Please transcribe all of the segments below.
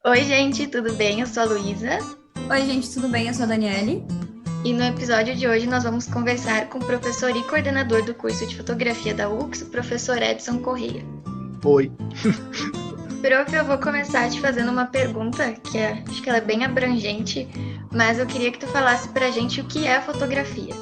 Oi, gente, tudo bem? Eu sou a Luísa Oi, gente, tudo bem? Eu sou a Daniele. e no episódio de hoje nós vamos conversar com o professor e coordenador do curso de fotografia da UX, o professor Edson Corrêa. Oi. Prof, eu vou começar te fazendo uma pergunta acho que ela é bem abrangente, mas eu queria que tu falasse pra gente o que é a fotografia.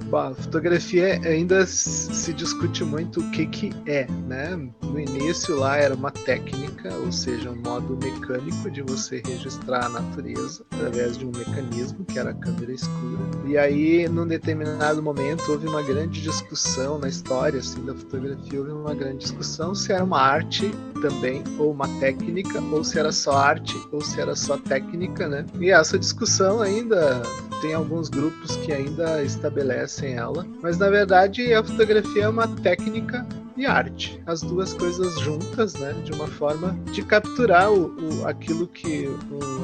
Bom, fotografia ainda se discute muito o que é, né? No início lá era uma técnica, ou seja, um modo mecânico de você registrar a natureza através de um mecanismo, que era a câmera escura. E aí, num determinado momento, houve uma grande discussão na história assim, da fotografia, houve uma grande discussão se era uma arte também, ou uma técnica, ou se era só arte, ou se era só técnica, né? E essa discussão ainda tem alguns grupos que ainda estabelecem ela, mas na verdade a fotografia é uma técnica e arte, as duas coisas juntas, né, de uma forma de capturar aquilo que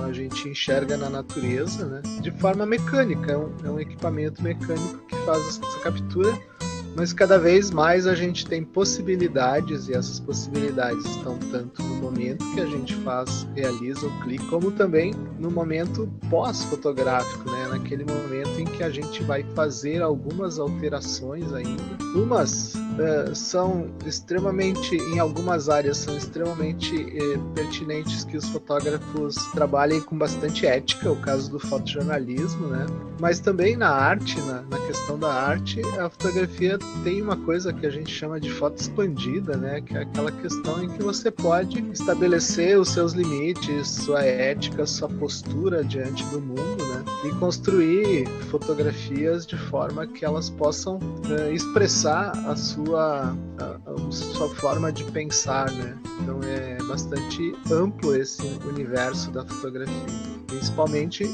a gente enxerga na natureza, né, de forma mecânica, é um equipamento mecânico que faz essa captura, mas cada vez mais a gente tem possibilidades, e essas possibilidades estão tanto no momento que a gente realiza o clique, como também no momento pós-fotográfico, né? Naquele momento em que a gente vai fazer algumas alterações ainda. Umas são extremamente, em algumas áreas, são extremamente pertinentes que os fotógrafos trabalhem com bastante ética, o caso do fotojornalismo, né? Mas também na arte, na questão da arte, a fotografia tem uma coisa que a gente chama de foto expandida, né? Que é aquela questão em que você pode estabelecer os seus limites, sua ética, sua postura diante do mundo, né? E construir fotografias de forma que elas possam expressar a sua forma de pensar, né? Então é bastante amplo esse universo da fotografia, principalmente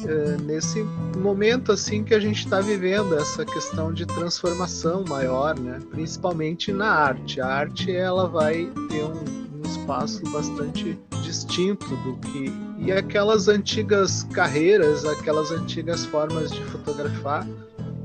nesse momento assim que a gente está vivendo, essa questão de transformação maior, né? Principalmente na arte. A arte ela vai ter um espaço bastante distinto do que e aquelas antigas carreiras, aquelas antigas formas de fotografar,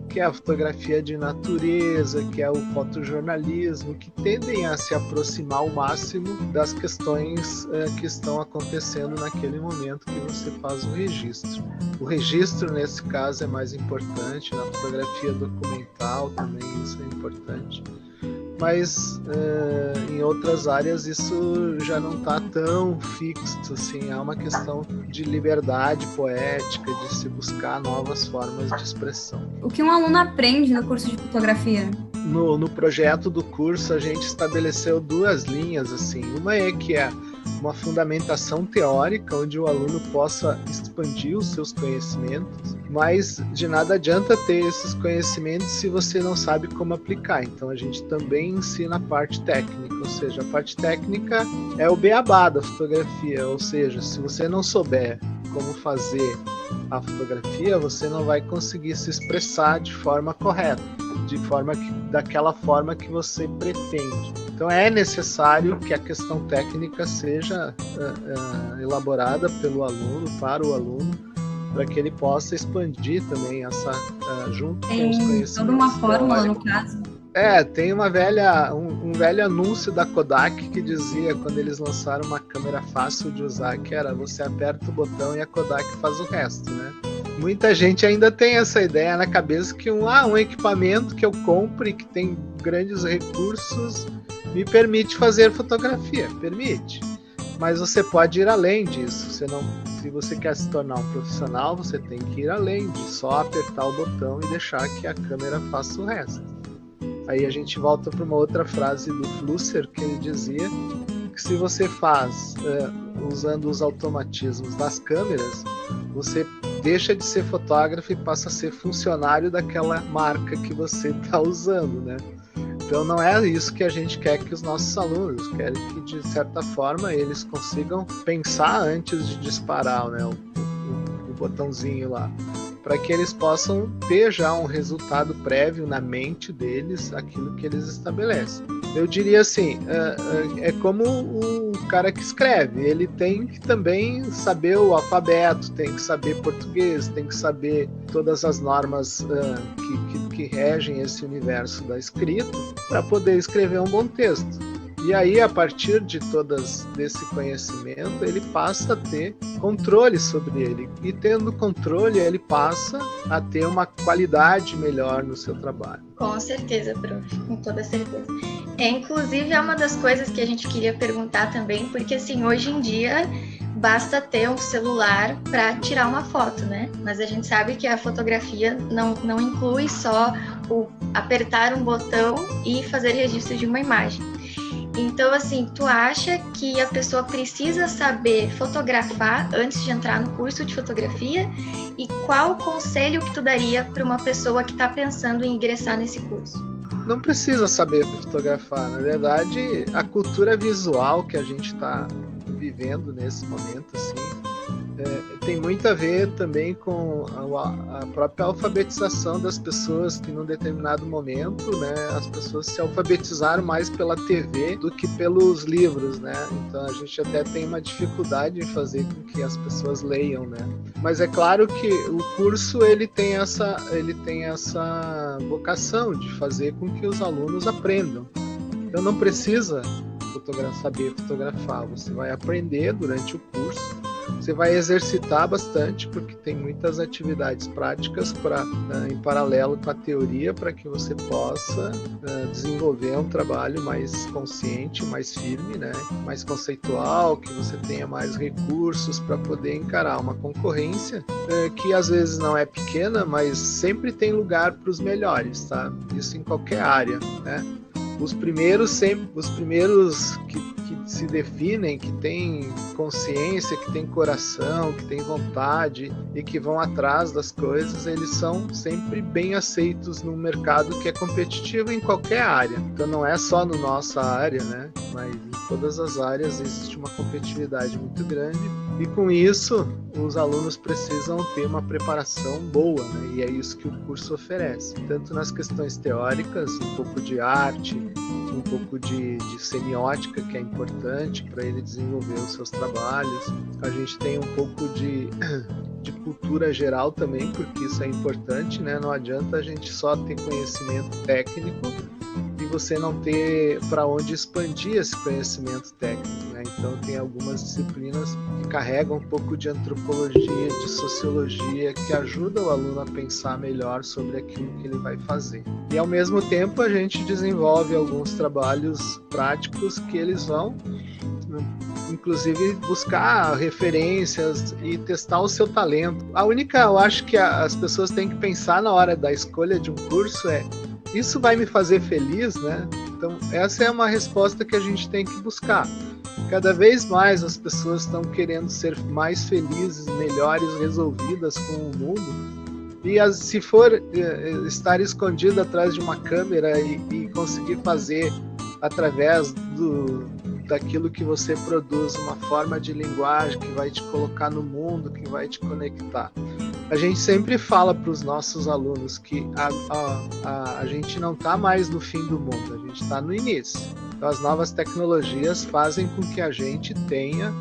que é a fotografia de natureza, que é o fotojornalismo, que tendem a se aproximar ao máximo das questões que estão acontecendo naquele momento que você faz o registro. O registro, nesse caso, é mais importante, na fotografia documental também isso é importante. Mas em outras áreas isso já não está tão fixo, assim, há uma questão de liberdade poética, de se buscar novas formas de expressão. O que um aluno aprende no curso de fotografia? No projeto do curso a gente estabeleceu duas linhas, assim, uma é que é uma fundamentação teórica, onde o aluno possa expandir os seus conhecimentos, mas de nada adianta ter esses conhecimentos se você não sabe como aplicar. Então a gente também ensina a parte técnica, ou seja, a parte técnica é o beabá da fotografia, ou seja, se você não souber como fazer a fotografia, você não vai conseguir se expressar de forma correta, daquela forma que você pretende. Então é necessário que a questão técnica seja elaborada pelo aluno, para o aluno, para que ele possa expandir também junto com os Tem toda uma conhecimentos fórmula, no teóricos. caso. Tem um velho anúncio da Kodak que dizia, quando eles lançaram uma câmera fácil de usar, que era você aperta o botão e a Kodak faz o resto, né? Muita gente ainda tem essa ideia na cabeça que um equipamento que eu compre, que tem grandes recursos, me permite fazer fotografia. Permite. Mas você pode ir além disso. Se você quer se tornar um profissional, você tem que ir além de só apertar o botão e deixar que a câmera faça o resto. Aí a gente volta para uma outra frase do Flusser, que ele dizia que se você faz usando os automatismos das câmeras, você deixa de ser fotógrafo e passa a ser funcionário daquela marca que você está usando, né? Então não é isso que a gente quer que os nossos alunos querem, que de certa forma eles consigam pensar antes de disparar, né, o botãozinho lá, para que eles possam ter já um resultado prévio na mente deles, aquilo que eles estabelecem. Eu diria assim, é como o cara que escreve, ele tem que também saber o alfabeto, tem que saber português, tem que saber todas as normas que regem esse universo da escrita para poder escrever um bom texto. E aí, a partir de desse conhecimento, ele passa a ter controle sobre ele. E tendo controle, ele passa a ter uma qualidade melhor no seu trabalho. Com certeza, prof. Com toda certeza. Inclusive, é uma das coisas que a gente queria perguntar também, porque assim, hoje em dia basta ter um celular para tirar uma foto, né? Mas a gente sabe que a fotografia não inclui só o apertar um botão e fazer registro de uma imagem. Então, assim, tu acha que a pessoa precisa saber fotografar antes de entrar no curso de fotografia? E qual o conselho que tu daria para uma pessoa que está pensando em ingressar nesse curso? Não precisa saber fotografar. Na verdade, a cultura visual que a gente está vivendo nesse momento, assim, tem muito a ver também com a própria alfabetização das pessoas, que num determinado momento, né, as pessoas se alfabetizaram mais pela TV do que pelos livros, né? Então a gente até tem uma dificuldade em fazer com que as pessoas leiam, né? Mas é claro que o curso ele tem essa vocação de fazer com que os alunos aprendam. Então não precisa saber fotografar, você vai aprender durante o curso. Você vai exercitar bastante, porque tem muitas atividades práticas em paralelo com a teoria, para que você possa desenvolver um trabalho mais consciente, mais firme, né? Mais conceitual, que você tenha mais recursos para poder encarar uma concorrência que às vezes não é pequena, mas sempre tem lugar para os melhores, tá? Isso em qualquer área, né? Os primeiros que se definem, que têm consciência, que têm coração, que têm vontade e que vão atrás das coisas, eles são sempre bem aceitos num mercado que é competitivo em qualquer área. Então não é só na nossa área, né? Mas em todas as áreas existe uma competitividade muito grande e com isso os alunos precisam ter uma preparação boa, né? E é isso que o curso oferece, tanto nas questões teóricas, um pouco de arte, um pouco de semiótica, que é importante para ele desenvolver os seus trabalhos. A gente tem um pouco de cultura geral também, porque isso é importante, né? Não adianta a gente só ter conhecimento técnico e você não ter para onde expandir esse conhecimento técnico, né? Então tem algumas disciplinas que carregam um pouco de antropologia, de sociologia, que ajudam o aluno a pensar melhor sobre aquilo que ele vai fazer. E ao mesmo tempo a gente desenvolve alguns trabalhos práticos que eles vão, inclusive, buscar referências e testar o seu talento. Eu acho que as pessoas têm que pensar na hora da escolha de um curso isso vai me fazer feliz, né? Então, essa é uma resposta que a gente tem que buscar. Cada vez mais as pessoas estão querendo ser mais felizes, melhores, resolvidas com o mundo. E se for estar escondido atrás de uma câmera e conseguir fazer através daquilo que você produz uma forma de linguagem que vai te colocar no mundo, que vai te conectar. A gente sempre fala para os nossos alunos que a gente não está mais no fim do mundo, a gente está no início. Então, as novas tecnologias fazem com que a gente tenha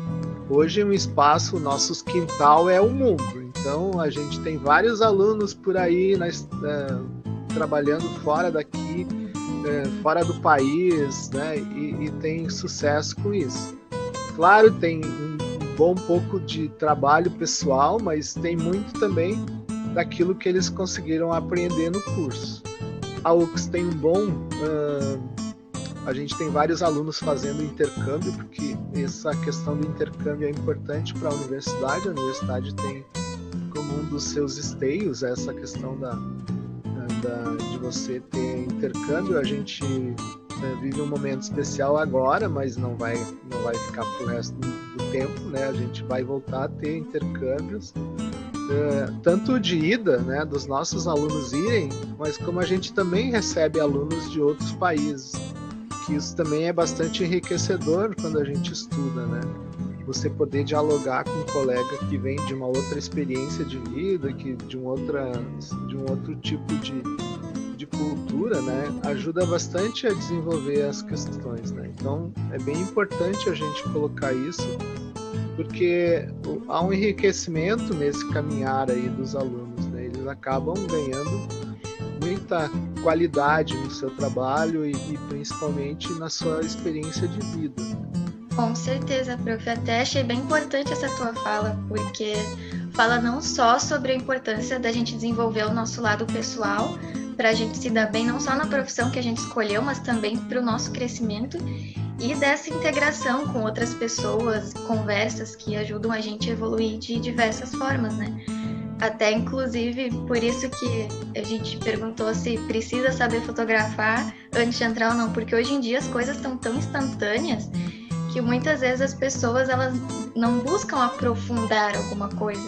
hoje um espaço, o nosso quintal é o mundo. Então, a gente tem vários alunos por aí trabalhando fora daqui, fora do país, né? E tem sucesso com isso. Claro, tem um bom pouco de trabalho pessoal, mas tem muito também daquilo que eles conseguiram aprender no curso. A UX tem a gente tem vários alunos fazendo intercâmbio, porque essa questão do intercâmbio é importante para a universidade. A universidade tem como um dos seus esteios essa questão de você ter intercâmbio. A gente vive um momento especial agora, mas não vai ficar pro resto do tempo, né? A gente vai voltar a ter intercâmbios, tanto de ida, né, dos nossos alunos irem, mas como a gente também recebe alunos de outros países, que isso também é bastante enriquecedor quando a gente estuda, né? Você poder dialogar com um colega que vem de uma outra experiência de vida, de um outro tipo de cultura, né, ajuda bastante a desenvolver as questões, né? Então é bem importante a gente colocar isso, porque há um enriquecimento nesse caminhar aí dos alunos, né? Eles acabam ganhando muita qualidade no seu trabalho e principalmente na sua experiência de vida. Com certeza, prof. Até achei bem importante essa tua fala, porque fala não só sobre a importância da gente desenvolver o nosso lado pessoal, para a gente se dar bem não só na profissão que a gente escolheu, mas também para o nosso crescimento e dessa integração com outras pessoas, conversas que ajudam a gente a evoluir de diversas formas, né? Até, inclusive, por isso que a gente perguntou se precisa saber fotografar antes de entrar ou não, porque hoje em dia as coisas estão tão instantâneas que muitas vezes as pessoas elas não buscam aprofundar alguma coisa.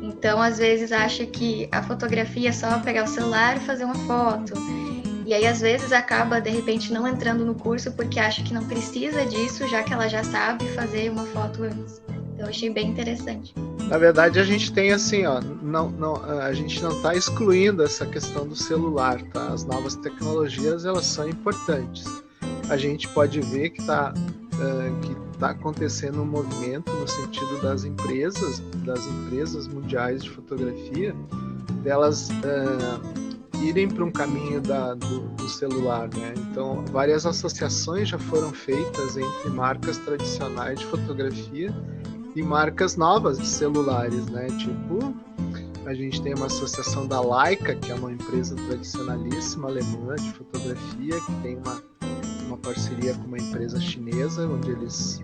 Então, às vezes, acha que a fotografia é só pegar o celular e fazer uma foto. E aí, às vezes, acaba, de repente, não entrando no curso porque acha que não precisa disso, já que ela já sabe fazer uma foto antes. Então, eu achei bem interessante. Na verdade, a gente tem assim, ó, a gente não está excluindo essa questão do celular, tá? As novas tecnologias, elas são importantes. A gente pode ver que está acontecendo um movimento no sentido das empresas mundiais de fotografia, delas irem para um caminho do celular, né? Então, várias associações já foram feitas entre marcas tradicionais de fotografia e marcas novas de celulares, né? Tipo, a gente tem uma associação da Leica, que é uma empresa tradicionalíssima alemã de fotografia, que tem uma parceria com uma empresa chinesa, onde eles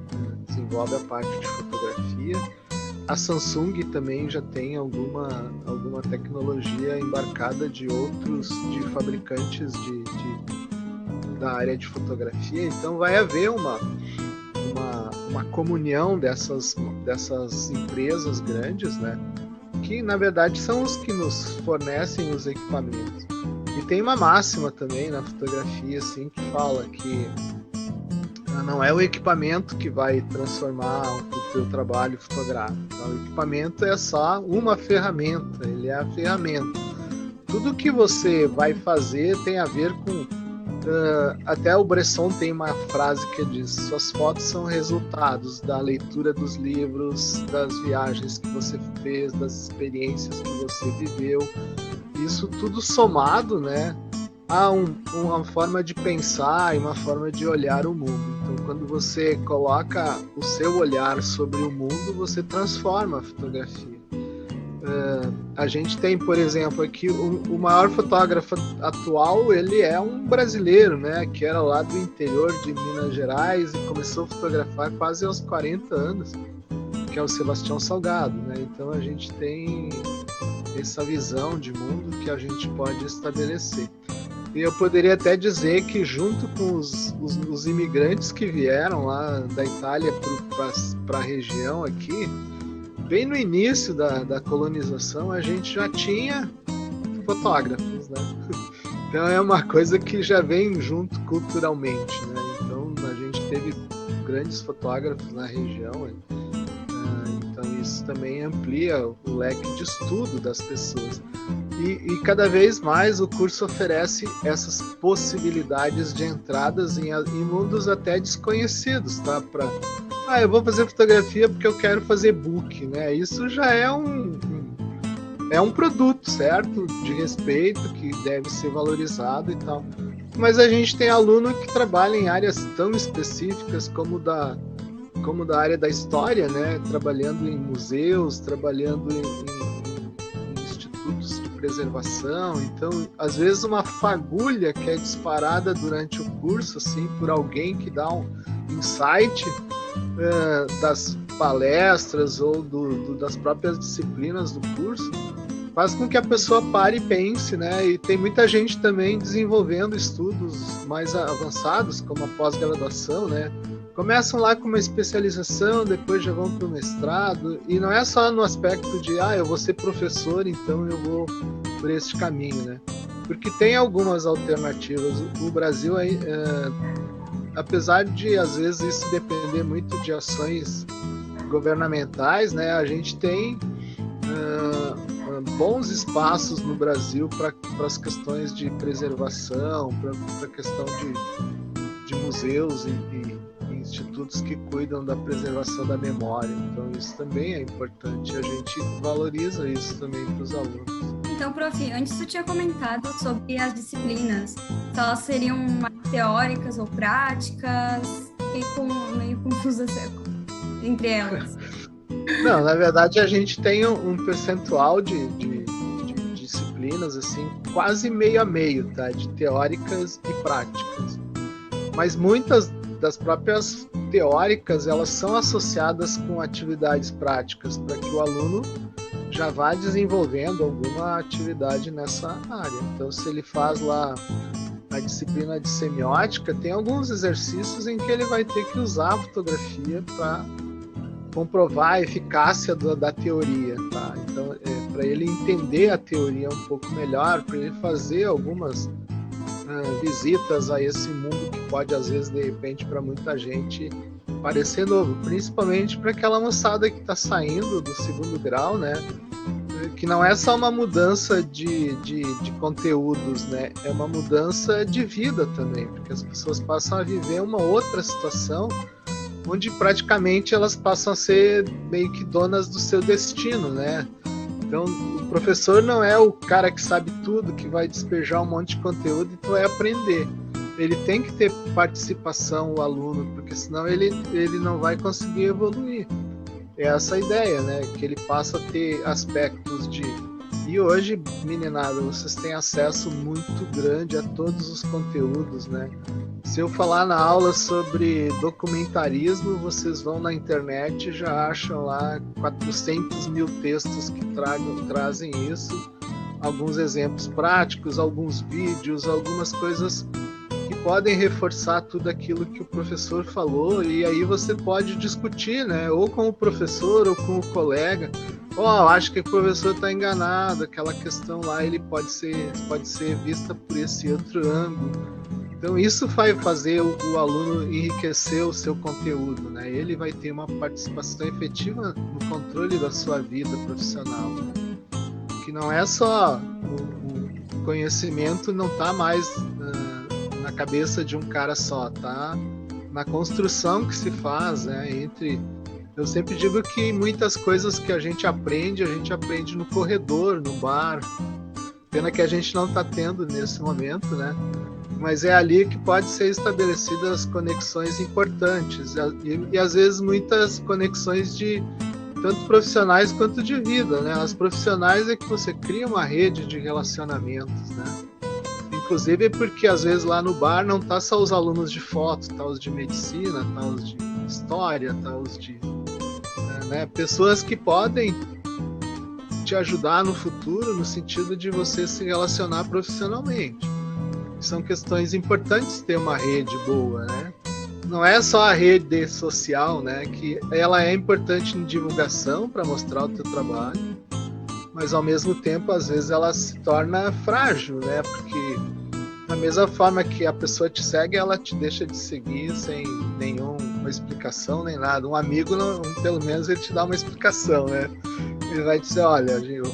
desenvolvem a parte de fotografia. A Samsung também já tem alguma tecnologia embarcada de fabricantes da área de fotografia. Então vai haver uma comunhão dessas empresas grandes, né? Que na verdade são os que nos fornecem os equipamentos. E tem uma máxima também na fotografia, assim, que fala que não é o equipamento que vai transformar o teu trabalho fotográfico. Então, o equipamento é só uma ferramenta, ele é a ferramenta. Tudo que você vai fazer tem a ver com... até o Bresson tem uma frase que diz: suas fotos são resultados da leitura dos livros, das viagens que você fez, das experiências que você viveu. Isso tudo somado, né, a uma forma de pensar e uma forma de olhar o mundo. Então, quando você coloca o seu olhar sobre o mundo, você transforma a fotografia. A gente tem, por exemplo, aqui o maior fotógrafo atual, ele é um brasileiro, né, que era lá do interior de Minas Gerais e começou a fotografar quase aos 40 anos, que é o Sebastião Salgado, né? Então a gente tem essa visão de mundo que a gente pode estabelecer. E eu poderia até dizer que junto com os imigrantes que vieram lá da Itália para a região aqui, bem no início da colonização, a gente já tinha fotógrafos, né? Então é uma coisa que já vem junto culturalmente, né? Então a gente teve grandes fotógrafos na região, então isso também amplia o leque de estudo das pessoas. E cada vez mais o curso oferece essas possibilidades de entradas em mundos até desconhecidos, tá? Eu vou fazer fotografia porque eu quero fazer book, né? Isso já é um produto, certo? De respeito, que deve ser valorizado e tal. Mas a gente tem aluno que trabalha em áreas tão específicas como da área da história, né? Trabalhando em museus, trabalhando em institutos de preservação. Então, às vezes uma fagulha que é disparada durante o curso, assim, por alguém que dá um insight das palestras ou das próprias disciplinas do curso, faz com que a pessoa pare e pense, né? E tem muita gente também desenvolvendo estudos mais avançados, como a pós-graduação, né? Começam lá com uma especialização, depois já vão para o mestrado, e não é só no aspecto de, eu vou ser professor, então eu vou por este caminho, né? Porque tem algumas alternativas. O Brasil, apesar de, às vezes, isso depender muito de ações governamentais, né? A gente tem bons espaços no Brasil para as questões de preservação, para a questão de museus e institutos que cuidam da preservação da memória. Então isso também é importante, a gente valoriza isso também para os alunos. Então, prof, antes tu tinha comentado sobre as disciplinas, se elas seriam mais teóricas ou práticas, fiquei meio confusa entre elas. Não, na verdade a gente tem um percentual de disciplinas assim, quase meio a meio, tá? De teóricas e práticas. Mas muitas das próprias teóricas, elas são associadas com atividades práticas, para que o aluno já vá desenvolvendo alguma atividade nessa área. Então, se ele faz lá a disciplina de semiótica, tem alguns exercícios em que ele vai ter que usar a fotografia para comprovar a eficácia da teoria, tá? Então, para ele entender a teoria um pouco melhor, para ele fazer algumas visitas a esse mundo que pode, às vezes, de repente, para muita gente parecer novo, principalmente para aquela moçada que está saindo do segundo grau, né? Que não é só uma mudança de conteúdos, né? É uma mudança de vida também, porque as pessoas passam a viver uma outra situação onde praticamente elas passam a ser meio que donas do seu destino, né? Então, o professor não é o cara que sabe tudo, que vai despejar um monte de conteúdo e tu vai aprender. Ele tem que ter participação, o aluno, porque senão ele não vai conseguir evoluir. É essa a ideia, né? Que ele passa a ter aspectos de... E hoje, meninada, vocês têm acesso muito grande a todos os conteúdos, né? Se eu falar na aula sobre documentarismo, vocês vão na internet e já acham lá 400 mil textos que trazem isso, alguns exemplos práticos, alguns vídeos, algumas coisas que podem reforçar tudo aquilo que o professor falou, e aí você pode discutir, né? Ou com o professor ou com o colega. Acho que o professor está enganado, aquela questão lá ele pode ser vista por esse outro ângulo. Então isso vai fazer o aluno enriquecer o seu conteúdo, né? Ele vai ter uma participação efetiva no controle da sua vida profissional, que não é só o conhecimento, não está mais na cabeça de um cara só, tá? Na construção que se faz, né? Eu sempre digo que muitas coisas que a gente aprende no corredor, no bar. Pena que a gente não está tendo nesse momento, né? Mas é ali que pode ser estabelecidas conexões importantes e às vezes muitas conexões de tanto profissionais quanto de vida, né? As profissionais é que você cria uma rede de relacionamentos, né? Inclusive porque às vezes lá no bar não tá só os alunos de foto, tá os de medicina, tá os de história, tá os de pessoas que podem te ajudar no futuro no sentido de você se relacionar profissionalmente. São questões importantes ter uma rede boa, né? Não é só a rede social, né? Que ela é importante em divulgação para mostrar o teu trabalho, mas ao mesmo tempo, às vezes, ela se torna frágil, né? Porque da mesma forma que a pessoa te segue, ela te deixa de seguir sem nenhuma explicação, nem nada. Um amigo, pelo menos, ele te dá uma explicação, né? Ele vai dizer, olha, eu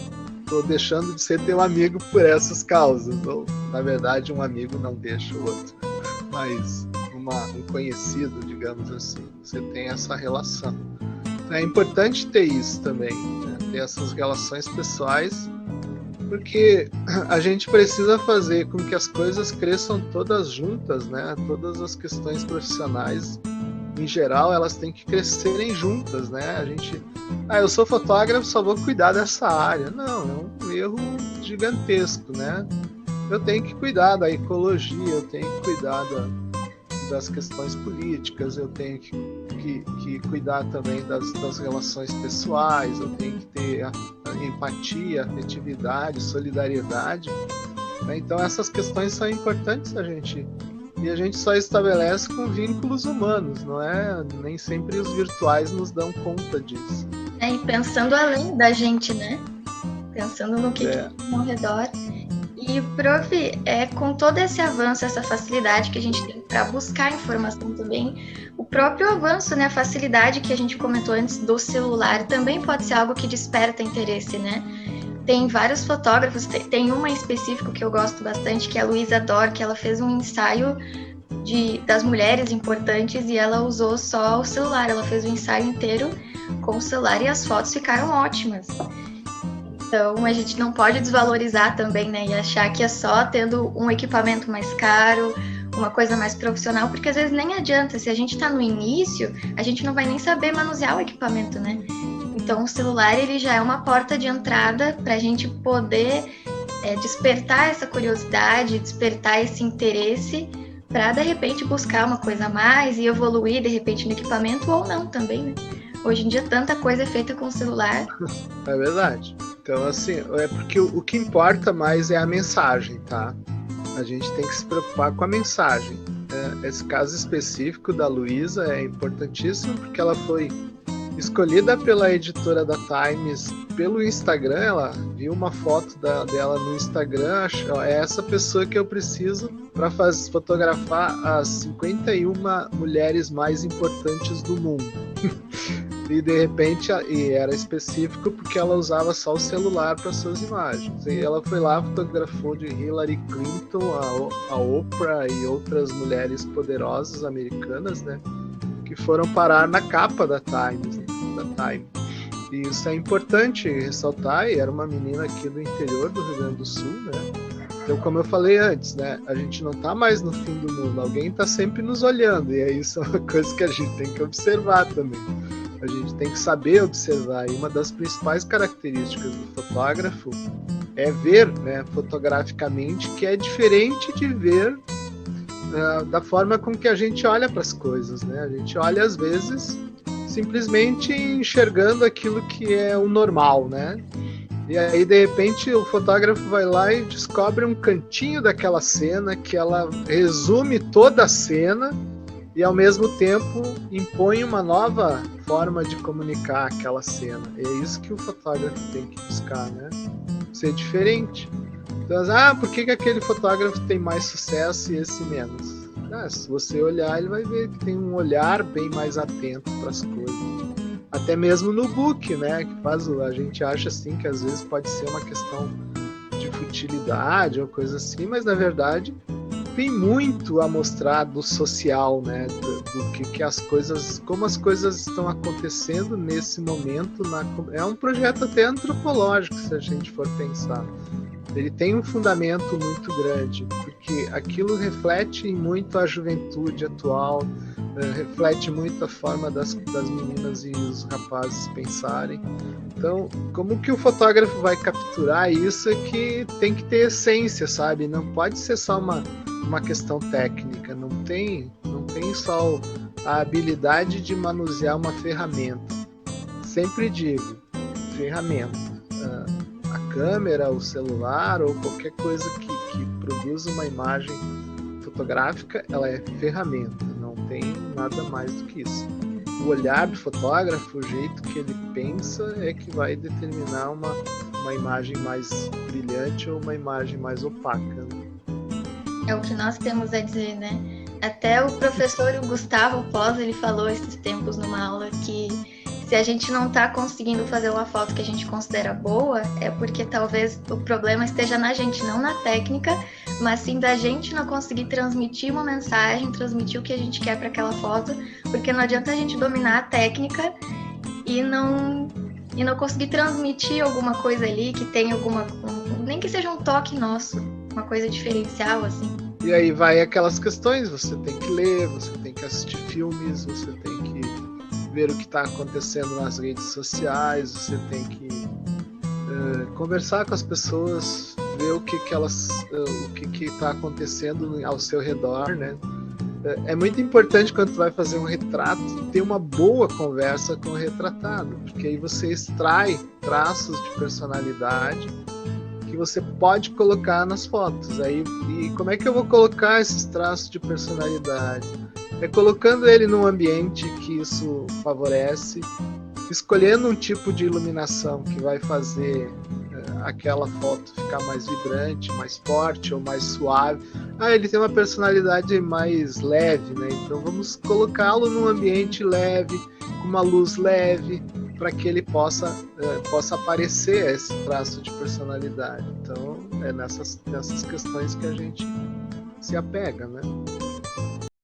tô deixando de ser teu amigo por essas causas. Ou, na verdade, um amigo não deixa o outro, mas um conhecido, digamos assim. Você tem essa relação. Então, é importante ter isso também, né? Ter essas relações pessoais, porque a gente precisa fazer com que as coisas cresçam todas juntas, né? Todas as questões profissionais, em geral, elas têm que crescerem juntas, né? Eu sou fotógrafo, só vou cuidar dessa área. Não, é um erro gigantesco, né? Eu tenho que cuidar da ecologia, eu tenho que cuidar das questões políticas, eu tenho que cuidar também das relações pessoais, eu tenho que ter a empatia, afetividade, solidariedade, né? Então essas questões são importantes e a gente só estabelece com vínculos humanos, não é? Nem sempre os virtuais nos dão conta disso. E pensando além da gente, né? Pensando no que tem ao redor. E, prof, com todo esse avanço, essa facilidade que a gente tem para buscar informação também, o próprio avanço, né, a facilidade que a gente comentou antes do celular também pode ser algo que desperta interesse, né? Tem vários fotógrafos, tem uma em específico que eu gosto bastante, que é a Luísa Dor, que ela fez um ensaio das mulheres importantes e ela usou só o celular. Ela fez o ensaio inteiro com o celular e as fotos ficaram ótimas. Então, a gente não pode desvalorizar também, né? E achar que é só tendo um equipamento mais caro, uma coisa mais profissional, porque às vezes nem adianta. Se a gente está no início, a gente não vai nem saber manusear o equipamento, né? Então, o celular, ele já é uma porta de entrada para a gente poder despertar essa curiosidade, despertar esse interesse para, de repente, buscar uma coisa a mais e evoluir, de repente, no equipamento ou não também, né? Hoje em dia, tanta coisa é feita com o celular. É verdade. Então, assim, é porque o que importa mais é a mensagem, tá? A gente tem que se preocupar com a mensagem. Esse caso específico da Luísa é importantíssimo porque ela foi escolhida pela editora da Times pelo Instagram. Ela viu uma foto dela no Instagram, achou, é essa pessoa que eu preciso para fotografar as 51 mulheres mais importantes do mundo. E de repente, era específico porque ela usava só o celular para suas imagens. E ela foi lá, fotografou de Hillary Clinton, a Oprah e outras mulheres poderosas americanas, né, que foram parar na capa da Times, Time. E isso é importante ressaltar, e era uma menina aqui do interior do Rio Grande do Sul, né? Então, como eu falei antes, né, a gente não está mais no fim do mundo, alguém está sempre nos olhando, e isso é uma coisa que a gente tem que observar também. A gente tem que saber observar, e uma das principais características do fotógrafo é ver, né, fotograficamente, que é diferente de ver da forma com que a gente olha para as coisas, né? A gente olha, às vezes, simplesmente enxergando aquilo que é o normal, né? E aí, de repente, o fotógrafo vai lá e descobre um cantinho daquela cena, que ela resume toda a cena e, ao mesmo tempo, impõe uma nova forma de comunicar aquela cena. E é isso que o fotógrafo tem que buscar, né? Ser diferente. Então, por que aquele fotógrafo tem mais sucesso e esse menos? Se você olhar, ele vai ver que tem um olhar bem mais atento para as coisas. Até mesmo no book, né? Que a gente acha assim que às vezes pode ser uma questão de futilidade ou coisa assim, mas na verdade tem muito a mostrar do social, né? Do que as coisas, como as coisas estão acontecendo nesse momento. É um projeto até antropológico, se a gente for pensar. Ele tem um fundamento muito grande, porque aquilo reflete muito a juventude atual, reflete muito a forma das meninas e os rapazes pensarem. Então, como que o fotógrafo vai capturar isso é que tem que ter essência, sabe? Não pode ser só uma questão técnica, não tem só a habilidade de manusear uma ferramenta. Sempre digo, ferramenta. A câmera, o celular ou qualquer coisa que produza uma imagem fotográfica, ela é ferramenta, não tem nada mais do que isso. O olhar do fotógrafo, o jeito que ele pensa é que vai determinar uma imagem mais brilhante ou uma imagem mais opaca, né? É o que nós temos a dizer, né? Até o professor Gustavo Pós, ele falou esses tempos numa aula que se a gente não está conseguindo fazer uma foto que a gente considera boa, é porque talvez o problema esteja na gente, não na técnica, mas sim da gente não conseguir transmitir uma mensagem, transmitir o que a gente quer para aquela foto, porque não adianta a gente dominar a técnica e não conseguir transmitir alguma coisa ali que tenha nem que seja um toque nosso, uma coisa diferencial, assim. E aí vai aquelas questões, você tem que ler, você tem que assistir filmes, você tem que ver o que está acontecendo nas redes sociais, você tem que conversar com as pessoas, ver o que está acontecendo ao seu redor, né? É muito importante quando tu vai fazer um retrato ter uma boa conversa com o retratado, porque aí você extrai traços de personalidade que você pode colocar nas fotos. E como é que eu vou colocar esses traços de personalidade? É colocando ele num ambiente que isso favorece, escolhendo um tipo de iluminação que vai fazer aquela foto ficar mais vibrante, mais forte ou mais suave. Ele tem uma personalidade mais leve, né? Então vamos colocá-lo num ambiente leve, com uma luz leve, para que ele possa aparecer esse traço de personalidade. Então é nessas questões que a gente se apega, né?